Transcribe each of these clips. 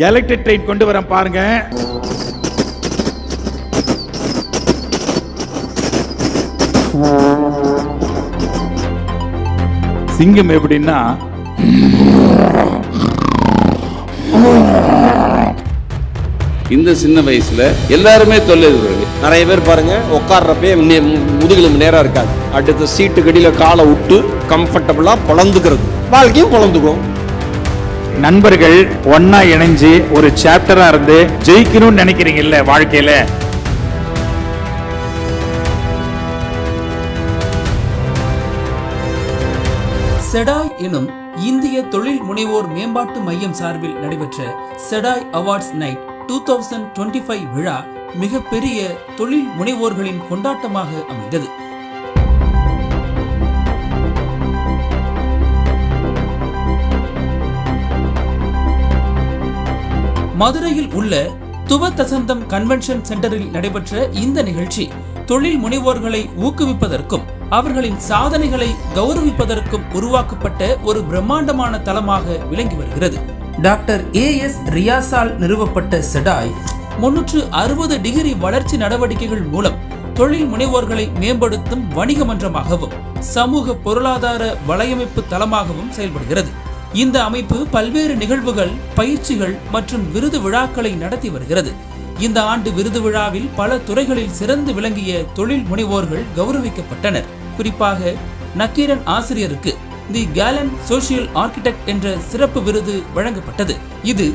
Electric train கொண்டு வரேன் பாருங்க. சிங்கம் எப்படின்னா இந்த சின்ன வயசுல எல்லாருமே தொழில் நிறைய பேர் பாருங்க உட்கார்றப்பே முதுகிலும் நேரம் இருக்காது. அடுத்த சீட்டு கடியில காலை விட்டு கம்ஃபர்டபுளா பொழந்துக்கிறது, வாழ்க்கையும் பொழந்துக்கும். நண்பர்கள் ஒன்னா இணைஞ்சு ஒரு சாப்டரா இருந்து ஜெயிக்கணும்னு நினைக்கிறீங்கல்ல வாழ்க்கையில, செடாய் எனும் இந்திய தொழில் முனைவோர் மேம்பாட்டு மையம் சார்பில் நடைபெற்ற செடாய் அவார்ட்ஸ் நைட் 2025 விழா மிகப்பெரிய தொழில் முனைவோர்களின் கொண்டாட்டமாக அமைந்தது. மதுரையில் உள்ள துவதசந்தம் கன்வென்ஷன் சென்டரில் நடைபெற்ற இந்த நிகழ்ச்சி தொழில் முனைவோர்களை ஊக்குவிப்பதற்கும் அவர்களின் சாதனைகளை கௌரவிப்பதற்கும் உருவாக்கப்பட்ட ஒரு பிரம்மாண்டமான தளமாக விளங்கி வருகிறது. டாக்டர் AS ரியாஸால் நிறுவப்பட்ட செடாய் 360 டிகிரி வளர்ச்சி நடவடிக்கைகள் மூலம் தொழில் முனைவோர்களை மேம்படுத்தும் வணிக மன்றமாகவும் சமூக பொருளாதார வலையமைப்பு தளமாகவும் செயல்படுகிறது. இந்த அமைப்பு பல்வேறு நிகழ்வுகள், பயிற்சிகள் மற்றும் விருது விழாக்களை நடத்தி வருகிறது. இந்த ஆண்டு விருது விழாவில் பல துறைகளில் சிறந்து விளங்கிய தொழில் முனைவோர்கள் கௌரவிக்கப்பட்டனர். குறிப்பாக நக்கீரன் ஆசிரியருக்கு தி கேலன் சோசியல் ஆர்கிடெக்ட் என்ற சிறப்பு விருது வழங்கப்பட்டது. இது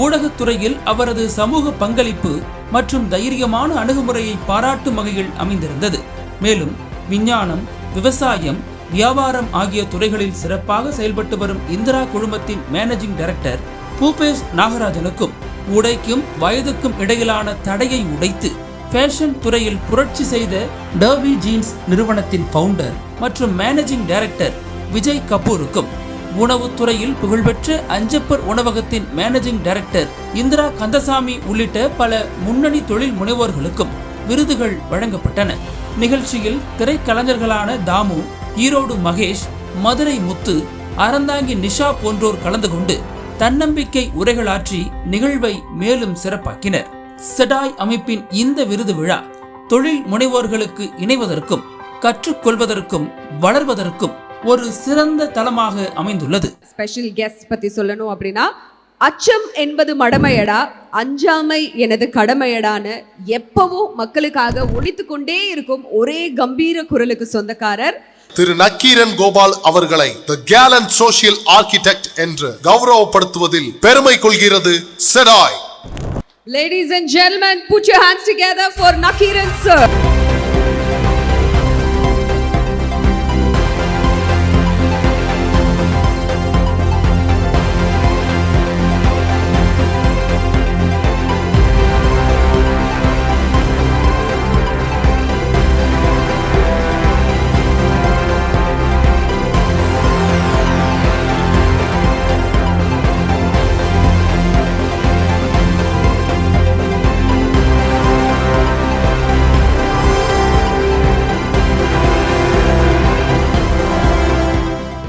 ஊடகத்துறையில் அவரது சமூக பங்களிப்பு மற்றும் தைரியமான அணுகுமுறையை பாராட்டும் வகையில் அமைந்திருந்தது. மேலும் விஞ்ஞானம், விவசாயம், வியாபாரம் ஆகிய துறைகளில் சிறப்பாக செயல்பட்டு வரும் இந்திரா குழுமத்தின் மேனேஜிங் டைரக்டர் பூபேஷ் நாகராஜனுக்கும் உடைக்கும் வயதுக்கும் இடையிலான தடையை உடைத்து ஃபேஷன் துறையில் புரட்சி செய்த டர்பி ஜீன்ஸ் நிறுவனத்தின் ஃபவுண்டர் மற்றும் மேனேஜிங் டைரக்டர் விஜய் கபூருக்கும் உணவுத்துறையில் புகழ்பெற்ற அஞ்சப்பர் உணவகத்தின் மேனேஜிங் டைரக்டர் இந்திரா கந்தசாமி உள்ளிட்ட பல முன்னணி தொழில் முனைவோர்களுக்கும் விருதுகள் வழங்கப்பட்டன. நிகழ்ச்சியில் திரைக்கலைஞர்களான தாமு, ஈரோடு மகேஷ், மதுரை முத்து, அறந்தாங்கி நிஷா போன்றோர் கலந்து கொண்டு தன்னம்பிக்கை உரைகளாற்றி நிகழ்வை மேலும் சிறப்பாக்கினர். செடாய் அமைப்பின் இந்த விருது விழா தொழில் முனைவோர்களுக்கு இணைவதற்கும் கற்றுக்கொள்வதற்கும் வளர்வதற்கும் ஒரு சிறந்த தளமாக அமைந்துள்ளது. ஸ்பெஷல் கெஸ்ட் பத்தி சொல்லணும் அப்படின்னா, அச்சம் என்பது மடமையடா, அஞ்சாமை எனது கடமையடான்னு எப்பவும் மக்களுக்காக ஒலித்து கொண்டே இருக்கும் ஒரே கம்பீர குரலுக்கு சொந்தக்காரர் திரு நக்கீரன் கோபால் அவர்களை தி கேலன் சோசியல் ஆர்கிடெக்ட் என்று கௌரவப்படுத்துவதில் பெருமை கொள்கிறது செடாய். Ladies and gentlemen, put your hands together for Nakiran sir.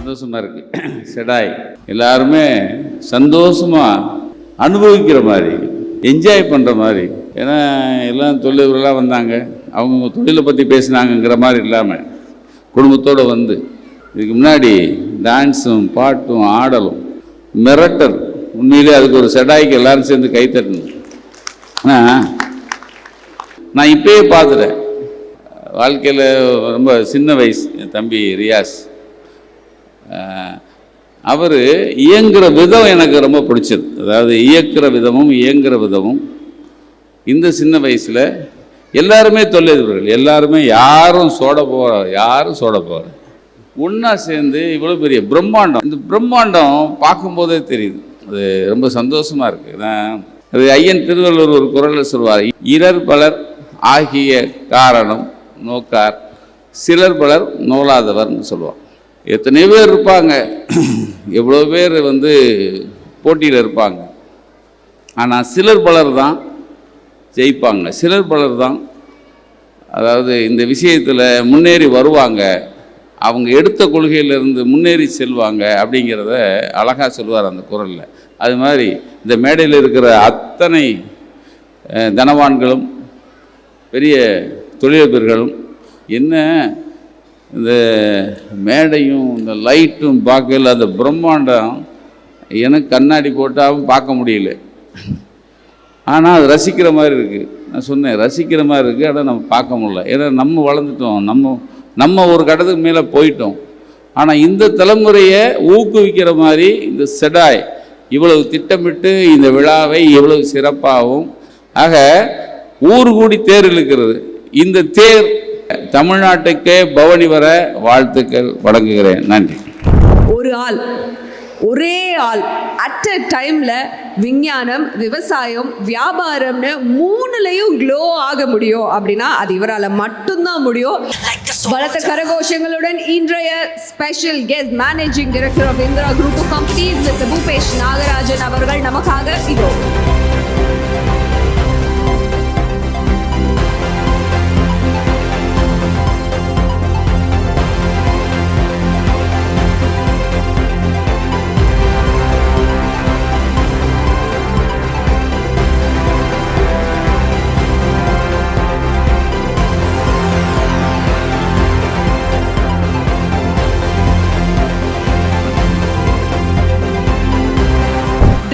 சந்தோஷமா இருக்கு. செடாய் எல்லாருமே சந்தோஷமா அனுபவிக்கிற மாதிரி, என்ஜாய் பண்ற மாதிரி. ஏன்னா எல்லாம் தொழில்களாக வந்தாங்க, அவங்க தொழிலை பற்றி பேசினாங்கங்கிற மாதிரி இல்லாமல் குடும்பத்தோடு வந்து இதுக்கு முன்னாடி டான்ஸும் பாட்டும் ஆடலும் மிரட்டல். உண்மையிலே அதுக்கு ஒரு செடாய்க்கு எல்லாரும் சேர்ந்து கைத்தட்டணும். ஆனால் நான் இப்பயே பார்த்துட்டேன், வாழ்க்கையில் ரொம்ப சின்ன வயசு என் தம்பி ரியாஸ், அவர் இயங்குகிற விதம் எனக்கு ரொம்ப பிடிச்சது. அதாவது இயக்குகிற விதமும் இயங்குகிற விதமும். இந்த சின்ன வயசில் எல்லாருமே தொழிலதிபர்கள், எல்லாருமே யாரும் சோட போகிற ஒன்றா சேர்ந்து இவ்வளோ பெரிய பிரம்மாண்டம். இந்த பிரம்மாண்டம் பார்க்கும்போதே தெரியுது, அது ரொம்ப சந்தோஷமாக இருக்குது. அது ஐயன் திருவள்ளுவர் ஒரு குறளில் சொல்வார், இரர் பலர் ஆகிய காரணம் நோக்கார், சிலர் பலர் நோலாதவர்னு சொல்லுவார். எத்தனையோ பேர் இருப்பாங்க, எவ்வளோ பேர் வந்து போட்டியில் இருப்பாங்க, ஆனால் சிலர் பலர் தான் ஜெயிப்பாங்க, சிலர் பலர் தான் அதாவது இந்த விஷயத்தில் முன்னேறி வருவாங்க, அவங்க எடுத்த கொள்கையிலிருந்து முன்னேறி செல்வாங்க அப்படிங்கிறத அழகாக சொல்வார் அந்த குறளில். அது மாதிரி இந்த மேடையில் இருக்கிற அத்தனை தனவான்களும் பெரிய தொழிலதிபர்களும் என்ன இந்த மேடையும் இந்த லைட்டும் பார்க்கல, அந்த பிரம்மாண்டம் எனக்கு கண்ணாடி போட்டாலும் பார்க்க முடியல. ஆனால் அது ரசிக்கிற மாதிரி இருக்குது. நான் சொன்னேன் ரசிக்கிற மாதிரி இருக்குது, ஆனால் நம்ம பார்க்க முடியல. ஏன்னா நம்ம வளர்ந்துட்டோம், நம்ம ஒரு கட்டத்துக்கு மேலே போயிட்டோம். ஆனால் இந்த தலைமுறையை ஊக்குவிக்கிற மாதிரி இந்த செடாய் இவ்வளவு திட்டமிட்டு இந்த விழாவை இவ்வளவு சிறப்பாகவும், ஆக ஊர் கூடி தேர் இழுக்கிறது. இந்த தேர் தமிழ்நாட்டுக்கே பவனி வர வாழ்த்துக்கள் வழங்குகிறேன். நன்றி. ஒரு ஆள், ஒரே ஆள் அட் அ டைம்ல விஞ்ஞானம், விவசாயம், வியாபாரம்னு மூணுலையும் க்ளோ ஆக முடியும் அப்படின்னா அது இவரால் மட்டும்தான் முடியும். பலத்த கரகோஷங்களுடன் இன்றைய special guest managing director of Indira group of companies mister Bhupesh Nagarajan அவர்கள் நமக்காக இதோ.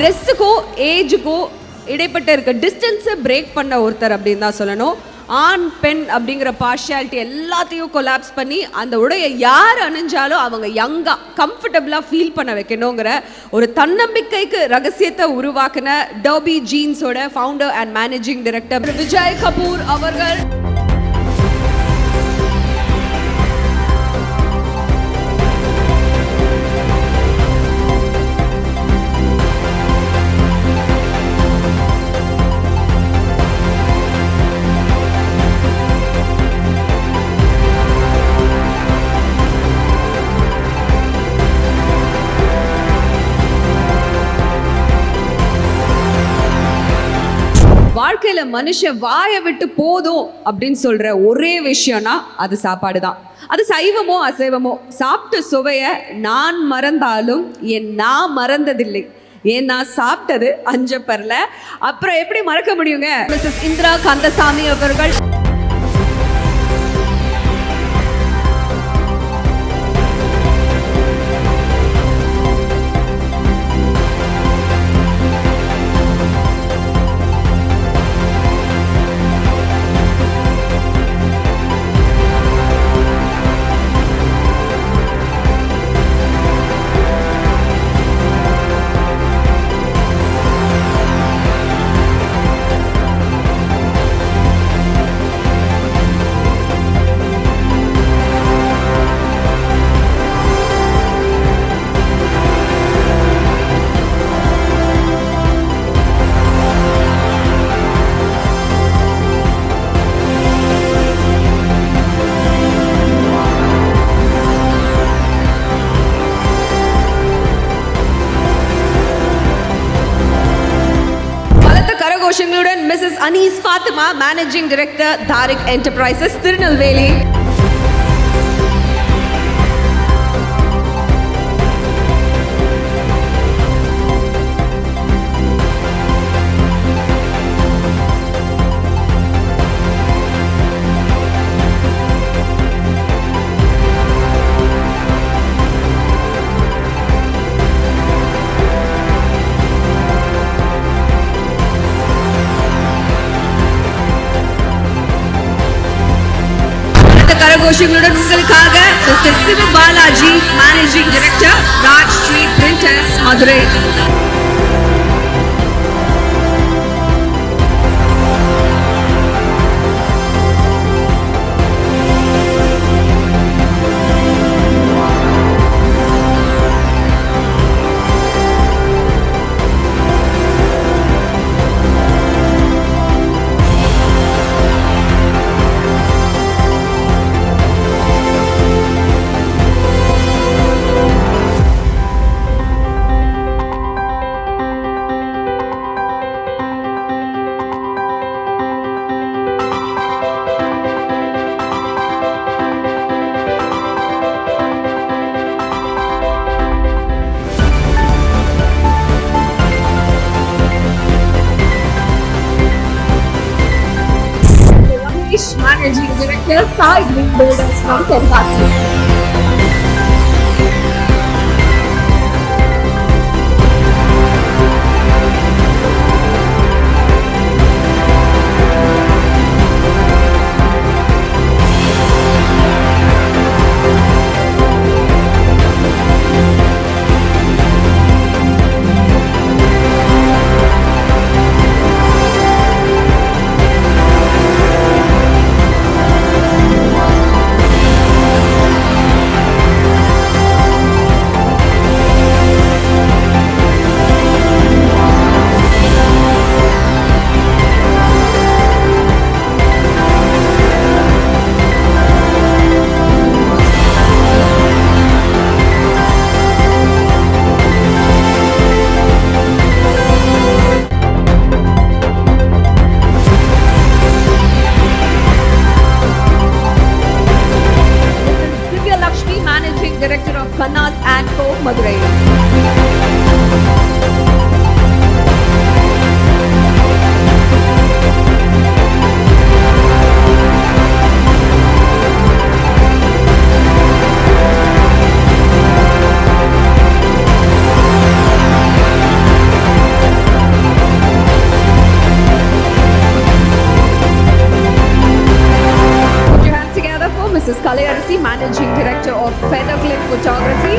ட்ரெஸ்ஸுக்கோ ஏஜுக்கோ இடைப்பட்ட இருக்க டிஸ்டன்ஸை பிரேக் பண்ண ஒருத்தர் அப்படின்னு தான் சொல்லணும். ஆண் பெண் அப்படிங்கிற பார்ஷியாலிட்டி எல்லாத்தையும் கொலாப்ஸ் பண்ணி அந்த உடைய யார் அணிஞ்சாலும் அவங்க யங்காக கம்ஃபர்டபுளாக ஃபீல் பண்ண வைக்கணுங்கிற ஒரு தன்னம்பிக்கைக்கு ரகசியத்தை உருவாக்கின டர்பி ஜீன்ஸோட founder and managing director Vijay Kapoor அவர்கள். வாழ்க்கையில மனுஷன் வாயை விட்டு போதும் அப்படின்னு சொல்ற ஒரே விஷயம்னா அது சாப்பாடு தான். அது சைவமோ அசைவமோ சாப்பிட்ட சுவைய நான் மறந்தாலும் நான் மறந்ததில்லை. ஏன்னா சாப்பிட்டது அஞ்சப்பர்ல. அப்புறம் எப்படி மறக்க முடியுங்க? மிஸ்ஸஸ் இந்திரா கந்தசாமி அவர்கள். Mrs. Anis Fatima, Managing Director, Dharik Enterprises, Tirunelveli. கரகோஷங்களுடன் உங்களுக்காக mister Siva Balaji, managing director, Raj street printers, Madurai. Managing Director, Sai Green Builders from Tenkasi. Managing Director of Kannas and Co. Madurai. Put your hands together for Mrs. Kalayarasi, Managing Director of Feathercliff Photography.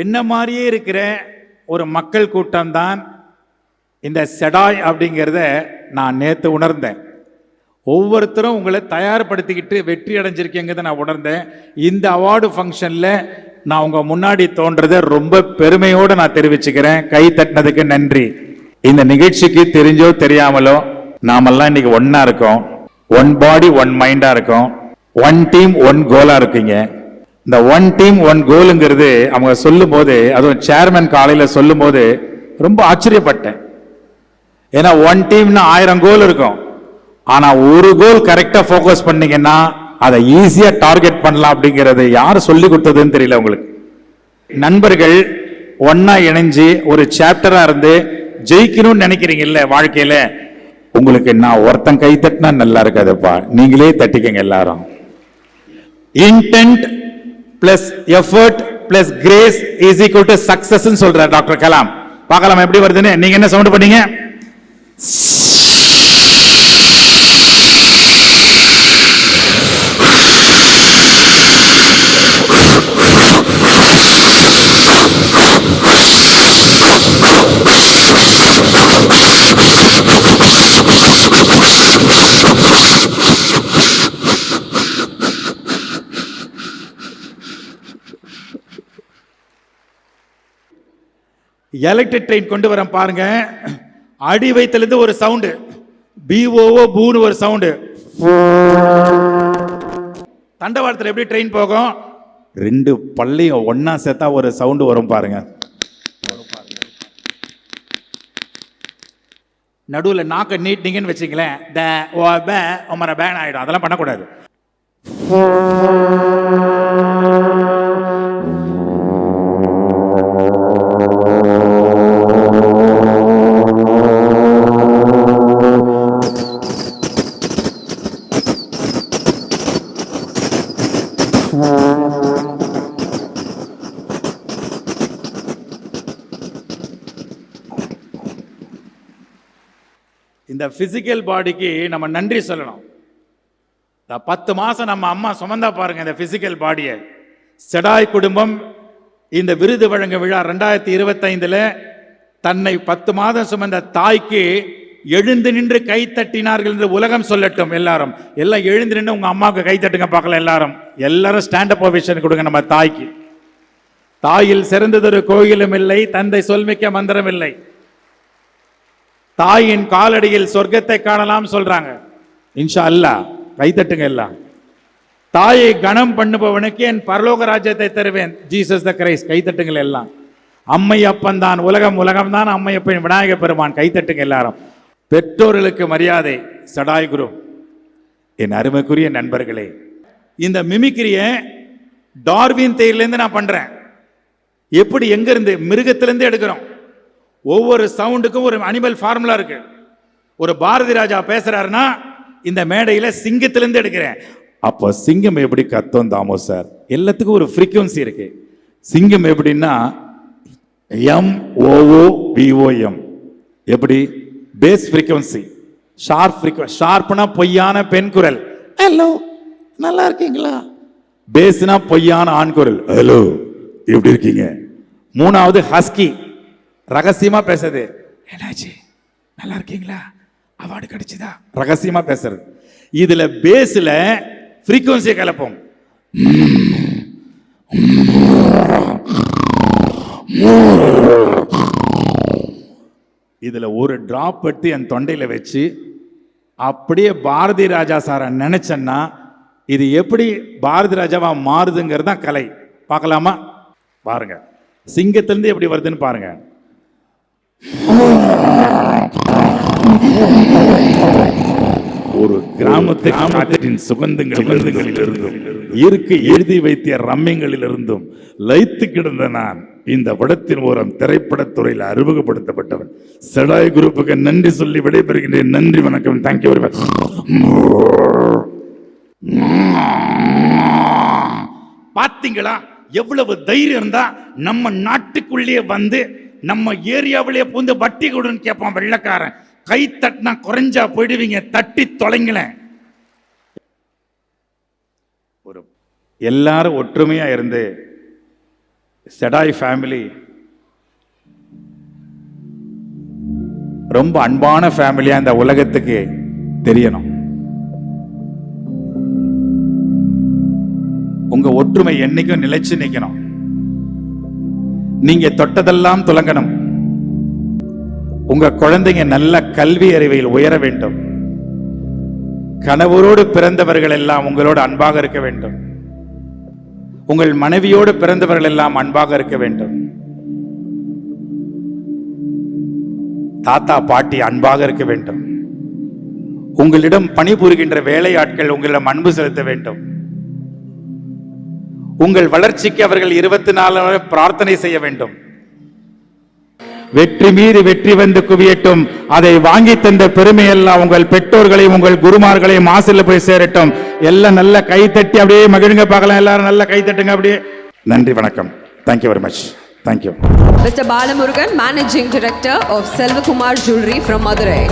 என்ன மாதிரியே இருக்கிற ஒரு மக்கள் கூட்டம் தான் இந்த செடாய் அப்படிங்கிறத நான் நேற்று உணர்ந்தேன். ஒவ்வொருத்தரும் உங்களை தயார்படுத்திக்கிட்டு வெற்றி அடைஞ்சிருக்கீங்கிறத நான் உணர்ந்தேன். இந்த அவார்டு ஃபங்க்ஷனில் நான் உங்கள் முன்னாடி தோன்றதை ரொம்ப பெருமையோடு நான் தெரிவிச்சுக்கிறேன். கை தட்டினதுக்கு நன்றி. இந்த நிகழ்ச்சிக்கு தெரிஞ்சோ தெரியாமலோ நாமெல்லாம் இன்னைக்கு ஒன்றா இருக்கோம். ஒன் பாடி ஒன் மைண்டாக இருக்கோம். ஒன் டீம் ஒன் கோலாக இருக்கீங்க. இந்த ஒன் டீம் ஒன் கோலுங்கிறது அவங்க சொல்லும் போது, அதுவும் சேர்மன் காலையில் சொல்லும் போது ரொம்ப ஆச்சரியப்பட்டேன். ஏன்னா ஒன் டீம்னா 1000 கோல் இருக்கும். ஆனா ஒரு கோல் கரெக்டா ஃபோக்கஸ் பண்ணீங்கன்னா அதை ஈஸியா டார்கெட் பண்ணலாம் அப்படிங்கிறது யார் சொல்லி கொடுத்ததுன்னு தெரியல உங்களுக்கு. நண்பர்கள் ஒன்னா இணைஞ்சு ஒரு சாப்டரா இருந்து ஜெயிக்கணும்னு நினைக்கிறீங்கல்ல வாழ்க்கையில, உங்களுக்கு நான் ஒருத்தன் கை தட்டினா நல்லா இருக்காதுப்பா, நீங்களே தட்டிக்கங்க எல்லாரும். Intend plus effort plus grace is equal to success சொல்றார் டாக்டர் கலாம். பார்க்கலாம் எப்படி வருதுன்னு. நீங்க என்ன சவுண்ட் பண்ணீங்க? எலக்ட்ரிக் ட்ரெயின் கொண்டு வரேன் பாருங்க. அடி வயிற்றிலிருந்து ஒரு சவுண்டு, பிஓஓ பூன்னு ஒரு சவுண்டு. தண்டவாளத்தில் எப்படி ட்ரெயின் போகும்? 2 பள்ளியும் ஒன்னா சேர்த்தா ஒரு சவுண்டு வரும் பாருங்க. நடுவில் நாக்க நீட்டிங்கன்னு வச்சுங்களேன், பேன் ஆயிடும். அதெல்லாம் பண்ணக்கூடாது. இந்த பிசிக்கல் பாடிக்கு நம்ம நன்றி சொல்லணும். 10 மாசம் நம்ம அம்மா சுமந்தா பாருங்க இந்த பிசிக்கல் பாடியை. செடாய் குடும்பம் இந்த விருது வழங்க விழா 2025 தன்னை 10 மாதம் சுமந்த தாய்க்கு எழுந்து நின்று கை தட்டினார்கள் என்று உலகம் சொல்லட்டும். எல்லாரும் எல்லாம் எழுந்து நின்று உங்க அம்மாவுக்கு கை தட்டுங்க பார்க்கலாம். எல்லாரும் ஸ்டாண்டப் ஓவேஷன் கொடுங்க நம்ம தாய்க்கு. தாயில் சிறந்ததொரு கோயிலும் இல்லை, தந்தை சொல்மிக்க மந்திரம் இல்லை. தாயின் காலடியில் சொர்க்கத்தை காணலாம் சொல்றாங்க. இன்ஷா அல்லாஹ் கை தட்டுங்க எல்லாம். தாயை கணம் பண்ணுபவனுக்கு என் பரலோக ராஜ்யத்தை தருவேன், ஜீசஸ் த கிரைஸ்ட். கை தட்டுங்கள் எல்லாம். அம்மையப்பன் தான் உலகம், உலகம்தான் அம்மையப்பன், விநாயக பெருமான். கைத்தட்டுங்க எல்லாரும். பெற்றோர்களுக்கு மரியாதை. சடாய் குரு. என் அருமைக்குரிய நண்பர்களே, இந்த மிமிக்ரியை டார்வின் தேயிலிருந்து நான் பண்றேன். எப்படி, எங்க இருந்து? மிருகத்திலிருந்து எடுக்கிறோம். ஒவ்வொரு சவுண்டுக்கும் ஒரு அனிமல் ஃபார்முலா இருக்கு. ஒரு பாரதி ராஜா பேசுறாருன்னா இந்த மேடையில சிங்கத்திலிருந்து எடுக்கிறேன். அப்ப சிங்கம் எப்படி கத்தும் தாமோ சார்? எல்லாத்துக்கும் ஒரு ஃப்ரீக்வன்சி இருக்கு. சிங்கம் எப்படின்னா MOOBOM, எப்படி? Bass frequency, sharp frequency. ஷார்ப்னா பொய்யான பெண் குரல், ஹலோ நல்லா இருக்கீங்களா. பேஸ்னா பொய்யான ஆண் குரல், ஹலோ எப்படி இருக்கீங்க. மூணாவது ஹஸ்கி, ரகசியமா பேசுறது, என்னாச்சு நல்லா இருக்கீங்களா, அவார்டு கிடைச்சதா, ரகசியமா பேசுறது. இதுல பேஸ்ல ஃப்ரீக்வன்சியை கலப்போம். இதுல ஒரு டிராப் எடுத்து என் தொண்டையில வச்சு அப்படியே பாரதி ராஜா சாரை நினைச்சேன்னா இது எப்படி பாரதி ராஜாவா மாறுதுங்கிறது தான் கலை. பார்க்கலாமா? பாருங்க, சிங்கத்திலிருந்து எப்படி வருதுன்னு பாருங்க. ஒரு கிராமத்தின் சுகந்தங்களிலிருந்தும் இயற்கை எழுதி வைத்திய ரம்யங்களிலிருந்தும் லயித்து கிடந்த நான் இந்த படத்தின் ஓரம் திரைப்படத்துறையில் அறிமுகப்படுத்தப்பட்டவன். செடாய் குரூப்புக்கு நன்றி சொல்லி விடைபெறுகின்றேன். நன்றி, வணக்கம். Thank you very much. பாத்தீங்களா எவ்வளவு தைரியம் இருந்தா நம்ம நாட்டுக்குள்ளேயே வந்து நம்ம ஏரியாவிலேயே பூந்து வட்டி கொடுன்னு கேட்பான் வெள்ளக்காரன். கை தட்டினா குறைஞ்சா போயிடுவீங்க, தட்டி தொலைங்களேன். ஒரு எல்லாரும் ஒற்றுமையா இருந்து செடாய் ஃபேமிலி ரொம்ப அன்பான ஃபேமிலியா இந்த உலகத்துக்கு தெரியணும். உங்க ஒற்றுமை என்னைக்கும் நிலைச்சு நிக்கணும். நீங்க தொட்டதெல்லாம் துலங்கணும். உங்க குழந்தைங்க நல்ல கல்வி அறிவையில் உயர வேண்டும். கணவரோடு பிறந்தவர்கள் எல்லாம் உங்களோடு அன்பாக இருக்க வேண்டும். உங்கள் மனைவியோடு பிறந்தவர்கள் எல்லாம் அன்பாக இருக்க வேண்டும். தாத்தா பாட்டி அன்பாக இருக்க வேண்டும். உங்களிடம் பணிபுரிகின்ற வேலையாட்கள் உங்களிடம் அன்பு செலுத்த வேண்டும். உங்கள் வளர்ச்சிக்கு அவர்கள் 24 பிரார்த்தனை செய்ய வேண்டும். வெற்றி மீறி வெற்றி வந்து குவியட்டும். அதை வாங்கி தந்த பெருமையெல்லாம் உங்கள் பெற்றோர்களையும் உங்கள் குருமார்களையும் ஆசில போய் சேரட்டும். எல்லாம் நல்ல கை தட்டி அப்படியே மகிழுங்க. பார்க்கலாம், எல்லாரும் நல்ல கை தட்டுங்க அப்படியே. நன்றி, வணக்கம். Thank you very much. Thank you. Mr. Balamurugan, Managing Director of Selvakumar Jewelry from Madurai.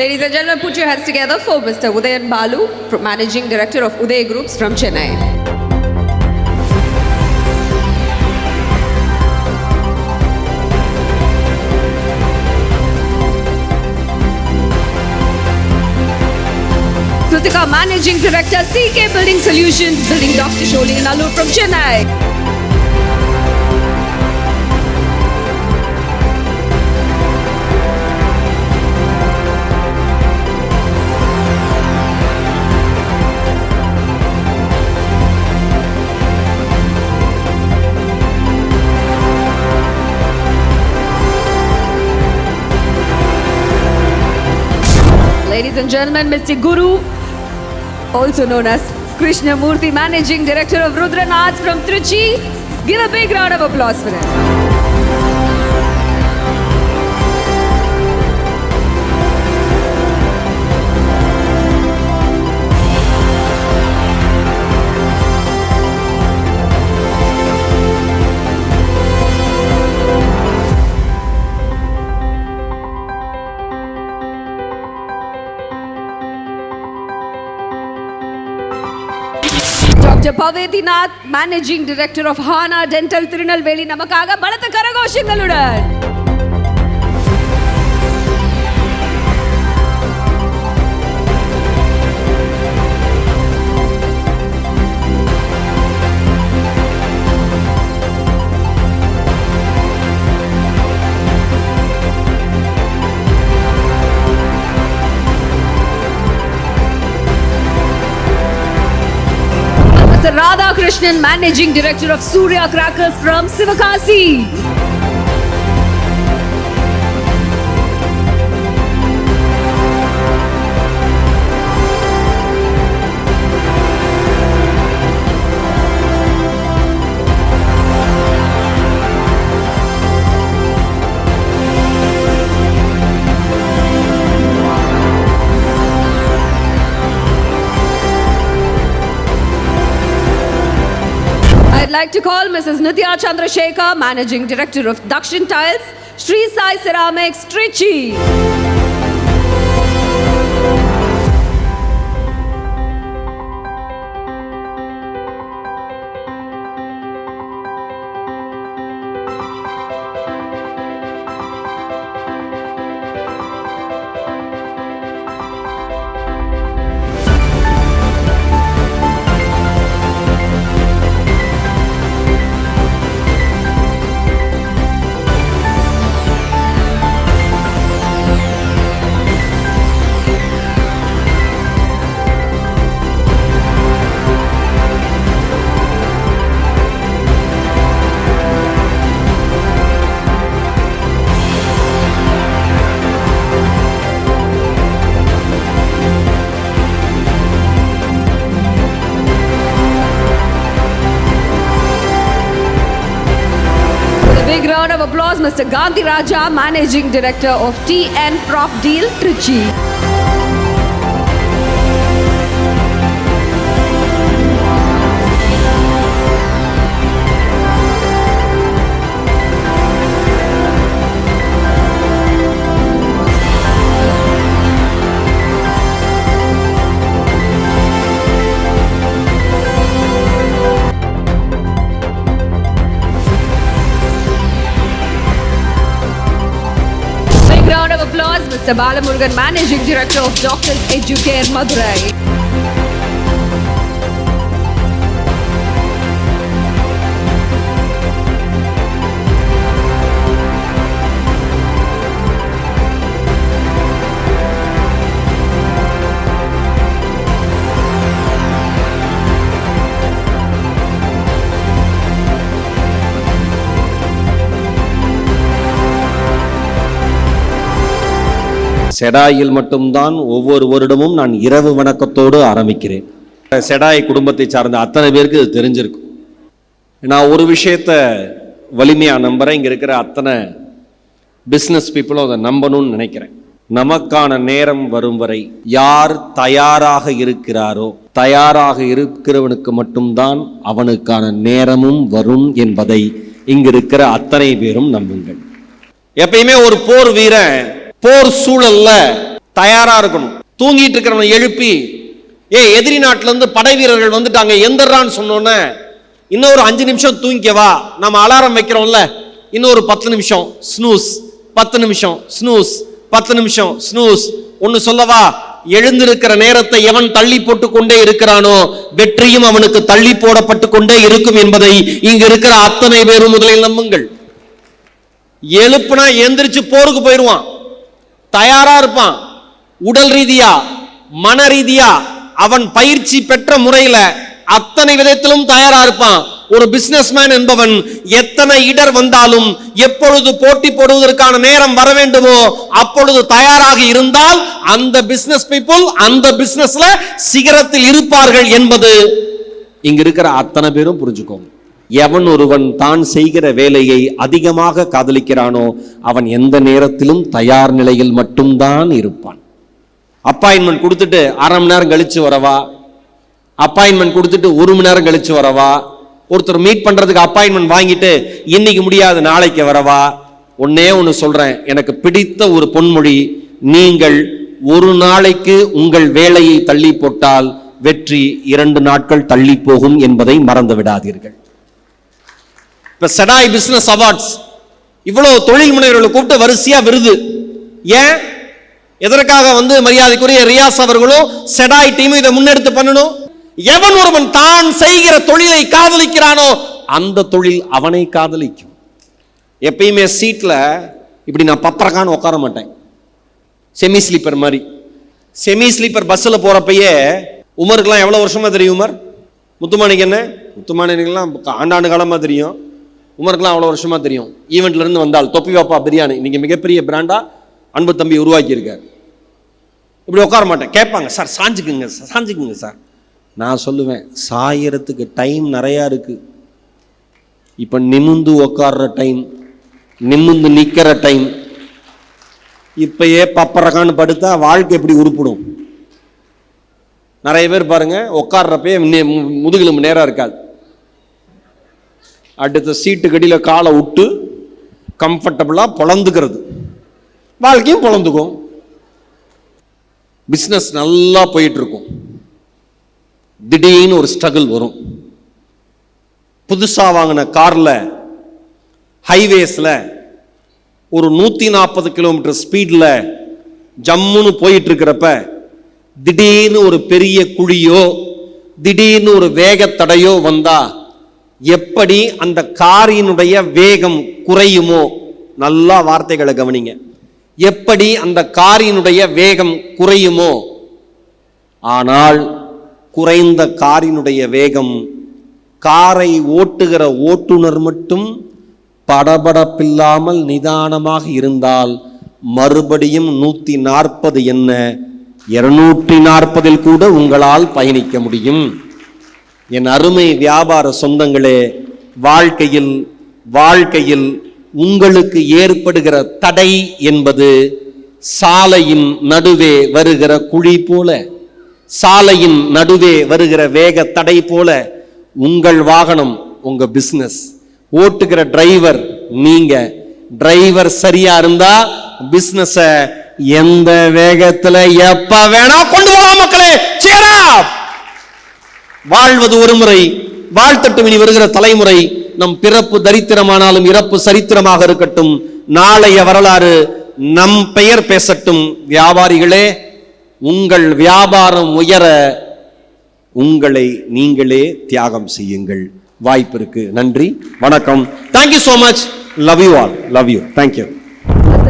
Ladies and gentlemen, put your hands together for Mr. Udayan Balu, Managing Director of Uday Groups from Chennai. Kritika, Managing Director, CK Building Solutions, Building Dr. Sholini Nallur from Chennai. Ladies and gentlemen, Mr. Guru, also known as Krishnamurthy, Managing Director of Rudranath from Trichy. Give a big round of applause for him. Dr. பவேதிநாத், managing director of Hana dental Tirunelveli, நமக்காக பலத்த கரகோஷங்களுடன். Mr. Radhakrishnan, Managing Director of Surya Crackers from Sivakasi. I'd like to call Mrs. Nitya Chandrasekhar, Managing Director of Dakshin Tiles, Sri Sai Ceramics, Trichy. Big round of applause, Mr. Gandhi Raja, Managing Director of TN Prop Deal, Trichy. Round of applause, Mr. Balamurugan, Managing Director of Doctors Educare, Madurai. செடாயில் மட்டும்தான் ஒவ்வொரு வருடமும் நான் இரவு வணக்கத்தோடு ஆரம்பிக்கிறேன். செடாய் குடும்பத்தை சார்ந்த அத்தனை பேருக்கு இது தெரிஞ்சிருக்கும். நான் ஒரு விஷயத்த வலிமையாக நம்புகிறேன், இங்கே இருக்கிற அத்தனை பிஸ்னஸ் பீப்புளும் அதை நம்பணும்னு நினைக்கிறேன். நமக்கான நேரம் வரும் வரை யார் தயாராக இருக்கிறாரோ, தயாராக இருக்கிறவனுக்கு மட்டும்தான் அவனுக்கான நேரமும் வரும் என்பதை இங்கு இருக்கிற அத்தனை பேரும் நம்புங்கள். எப்பயுமே ஒரு போர் வீரன் போர் சூழல்ல தயாரா இருக்கணும். தூங்கிட்டு இருக்கிறவன் எழுப்பி, எதிரி நாட்டுல இருந்து படை வீரர்கள் வந்துட்டாங்க எந்திரான்னு சொன்னோன்னே, இன்னொரு 5 நிமிஷம் தூங்கிக்கவா, நம்ம அலாரம் வைக்கிறோம்ல, இன்னொரு 10 நிமிஷம் ஸ்னூஸ், 10 நிமிஷம் ஸ்னூஸ், 10 நிமிஷம் ஸ்னூஸ். ஒன்னு சொல்லவா, எழுந்திருக்கிற நேரத்தை எவன் தள்ளி போட்டு கொண்டே இருக்கிறானோ வெற்றியும் அவனுக்கு தள்ளி போடப்பட்டு கொண்டே இருக்கும் என்பதை இங்க இருக்கிற அத்தனை பேரும் முதலில் நம்புங்கள். எழுப்புனா எந்திரிச்சு போருக்கு போயிடுவான், தயாரா இருப்பான். உடல் ரீதியா மன ரீதியா அவன் பயிற்சி பெற்ற முறையில அத்தனை விதத்திலும் தயாரா இருப்பான். ஒரு பிசினஸ்மேன் என்பவன் எத்தனை இடர் வந்தாலும் எப்பொழுது போட்டி போடுவதற்கான நேரம் வர வேண்டுமோ அப்பொழுது தயாராக இருந்தால் அந்த பிசினஸ் பீப்புள் அந்த பிசினஸ்ல சிகரத்தில் இருப்பார்கள் என்பது இங்க இருக்கிற அத்தனை பேரும் புரிஞ்சுக்கோங்க. எவன் ஒருவன் தான் செய்கிற வேலையை அதிகமாக காதலிக்கிறானோ அவன் எந்த நேரத்திலும் தயார் நிலையில் மட்டும்தான் இருப்பான். அப்பாயின்மெண்ட் கொடுத்துட்டு 1/2 மணி நேரம் கழிச்சு வரவா, அப்பாயின்மெண்ட் கொடுத்துட்டு 1 மணி நேரம் கழிச்சு வரவா, ஒருத்தர் மீட் பண்றதுக்கு அப்பாயின்மெண்ட் வாங்கிட்டு இன்னைக்கு முடியாது நாளைக்கு வரவா. ஒன்னே ஒன்று சொல்றேன், எனக்கு பிடித்த ஒரு பொன்மொழி, நீங்கள் ஒரு நாளைக்கு உங்கள் வேலையை தள்ளி போட்டால் வெற்றி 2 நாட்கள் தள்ளி போகும் என்பதை மறந்து விடாதீர்கள். இப்ப செடாய் பிசினஸ் அவார்ட்ஸ் இவ்வளவு தொழில் முனைவர்களை கூப்பிட்டு வரிசையா விருது. ஏன், எதற்காக மரியாதைக்குரிய ரியாஸ் அவர்களும் செடாய் டீம் இதை முன்னெடுத்து பண்ணணும்? எவன் ஒருவன் தான் செய்கிற தொழிலை காதலிக்கிறானோ அந்த தொழில் அவனை காதலிக்கும். எப்பயுமே சீட்ல இப்படி நான் பப்பரக்கான்னு உட்கார மாட்டேன், செமி ஸ்லீப்பர் மாதிரி. செமி ஸ்லீப்பர் பஸ்ஸில் போறப்பயே உமருக்குலாம் எவ்வளோ வருஷமா தெரியும்? உமர், முத்துமாணிக்கு என்ன, முத்துமாணிக்கெல்லாம் ஆண்டாண்டு காலமாக தெரியும். உமருக்குலாம் அவ்வளோ வருஷமா தெரியும். ஈவெண்ட்ல இருந்து வந்தால் தொப்பி வாப்பா பிரியாணி இன்னைக்கு மிகப்பெரிய பிராண்டா அன்பு தம்பி உருவாக்கி இருக்கார். இப்படி உட்கார மாட்டேன், கேட்பாங்க சார் சாஞ்சுக்குங்க சார், சாஞ்சுக்குங்க சார். நான் சொல்லுவேன், சாயறதுக்கு டைம் நிறையா இருக்கு. இப்போ நிமிந்து உட்கார்ற டைம், நிமிந்து நிற்கிற டைம். இப்பயே பப்பரக்கான்னு படுத்தா வாழ்க்கை எப்படி உருப்பிடும்? நிறைய பேர் பாருங்க, உட்கார்றப்பே முதுகிலும் நேரம் இருக்காது. அடுத்த சீட்டு கடியில் காலை விட்டு கம்ஃபர்டபுளாக பொழந்துக்கிறது, வாழ்க்கையும் பொழந்துக்கும். பிஸ்னஸ் நல்லா போயிட்டு இருக்கும், திடீர்னு ஒரு ஸ்ட்ரகிள் வரும். புதுசாக வாங்கின காரில் ஹைவேஸில் ஒரு 140 கிலோமீட்டர் ஸ்பீடில் ஜம்முன்னு போயிட்டு இருக்கிறப்ப திடீர்னு ஒரு பெரிய குழியோ திடீர்னு ஒரு வேகத்தடையோ வந்தா எப்படி அந்த காரினுடைய வேகம் குறையுமோ? நல்லா வார்த்தைகளை கவனிங்க. எப்படி அந்த காரினுடைய வேகம் குறையுமோ, ஆனால் குறைந்த காரினுடைய வேகம் காரை ஓட்டுகிற ஓட்டுநர் மட்டும் படபடப்பில்லாமல் நிதானமாக இருந்தால் மறுபடியும் 140 என்ன 240 கூட உங்களால் பயணிக்க முடியும். என் அருமை வியாபார சொந்தங்களே, வாழ்க்கையில் உங்களுக்கு ஏற்படுகிற தடை என்பது சாலையின் நடுவே வருகிற குழி போல, சாலையின் நடுவே வருகிற வேக தடை போல உங்கள் வாகனம், உங்க பிசினஸ் ஓட்டுகிற டிரைவர் நீங்க. டிரைவர் சரியா இருந்தா பிசினஸ் எந்த வேகத்துல எப்ப வேணா கொண்டு போகலாம். மக்களே, cheer up. வாழ்வது ஒரு முறை, வாழ்த்தட்டும் இனி வருகிற தலைமுறை. நம் பிறப்பு தரித்திரமானாலும் இறப்பு சரித்திரமாக இருக்கட்டும். நாளைய வரலாறு நம் பெயர் பேசட்டும். வியாபாரிகளே, உங்கள் வியாபாரம் உயர உங்களை நீங்களே தியாகம் செய்யுங்கள். வாய்ப்பு இருக்கு. நன்றி, வணக்கம். Thank you so much. Love you all. Love you. Thank you.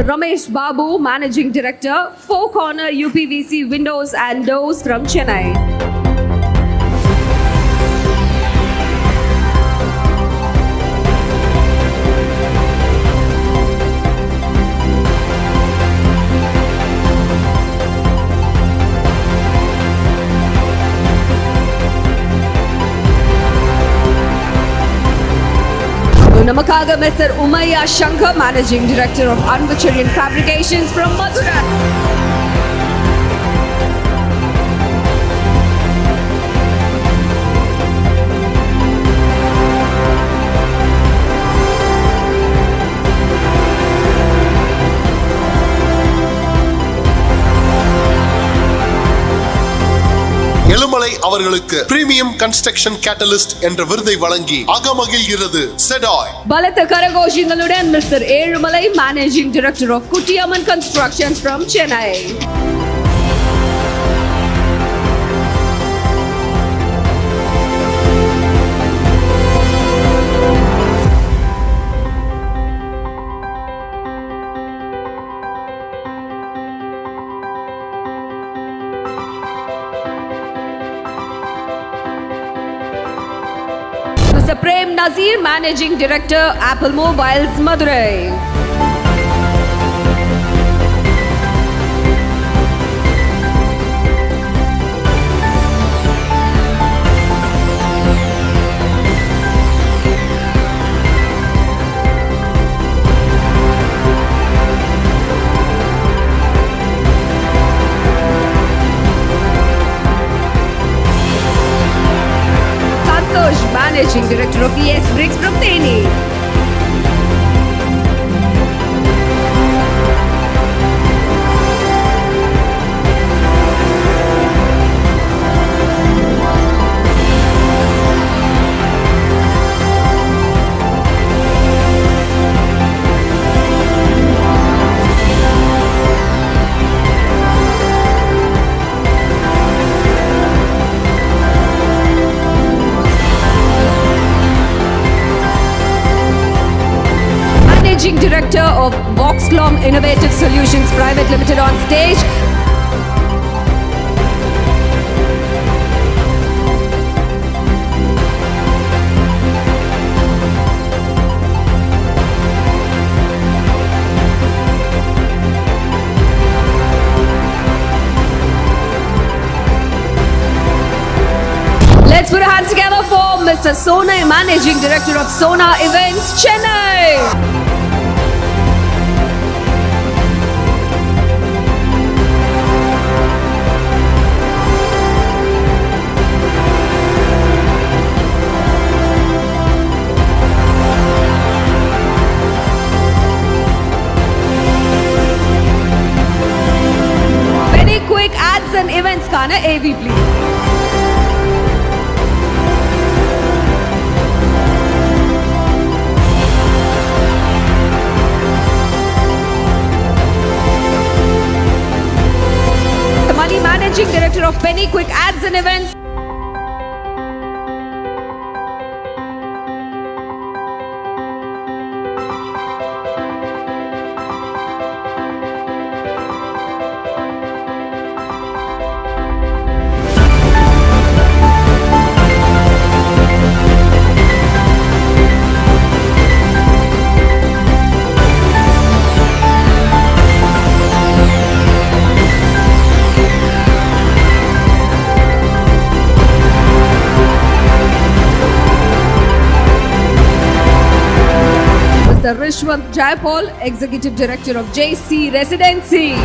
Ramesh Babu, Managing Director, Four Corner UPVC Windows and Doors from Chennai. நமக்காக mister Umaiya Shankar, managing director of Anbuchezhiyan fabrications from Madurai. Ezhumalai அவர்களுக்கு பிரீமியம் கன்ஸ்ட்ரக்ஷன் கேட்டலிஸ்ட் என்ற விருதை வழங்கி அகமகிழ்கிறது செடாய். பலத்த கரகோஷங்களுடன் mister Ezhumalai, managing director of Kuttiyamman constructions from Chennai. Mr. Prem Nazir, Managing Director, Apple Mobiles, Madurai. Managing Director of ES Bricks from Theni. Director of Voxlom Innovative Solutions Private Limited on stage. Let's put our hands together for Mr. Sona, Managing Director of Sona Events, Chennai. Very quick ads and events kana AV please. Managing Director of Penny Quick Ads and Events. Mr. Rishwant Jaipal, Executive Director of JC Residency.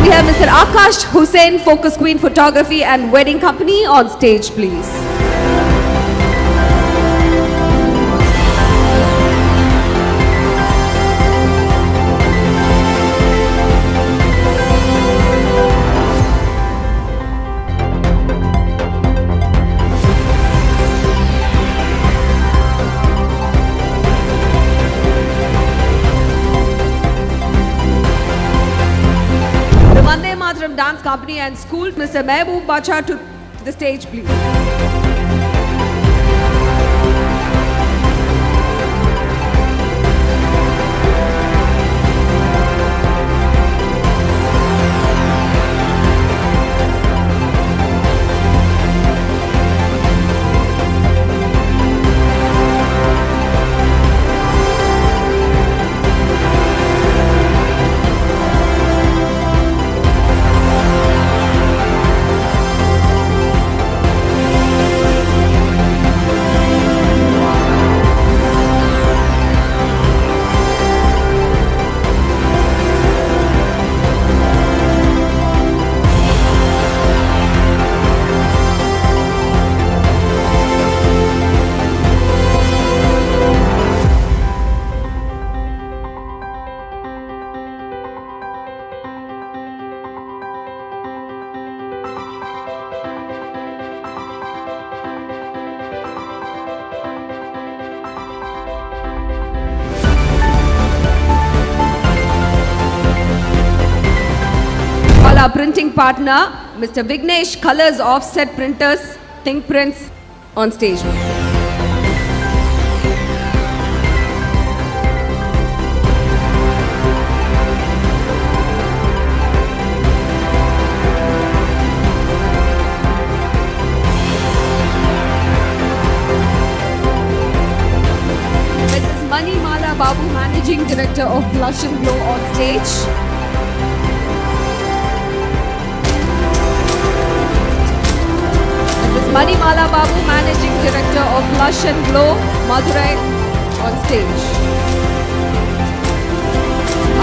We have Mr. Akash Hussain, Focus Queen Photography and Wedding Company on stage, please. Vande Mataram Dance Company and School, Mr. Mehboob Bacha to the stage, please. Our printing partner, Mr. Vignesh Colors Offset Printers, Think Prints on stage. Mrs. Manimala Babu, Managing Director of Blush and Glow on stage. Manimala Babu, Managing Director of Blush and Glow, Madurai on stage.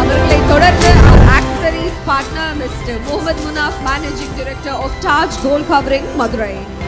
அவர்களை தொடர்ந்து our accessories partner Mr. Mohammed Munaf, Managing Director of Taj Gold Covering, Madurai.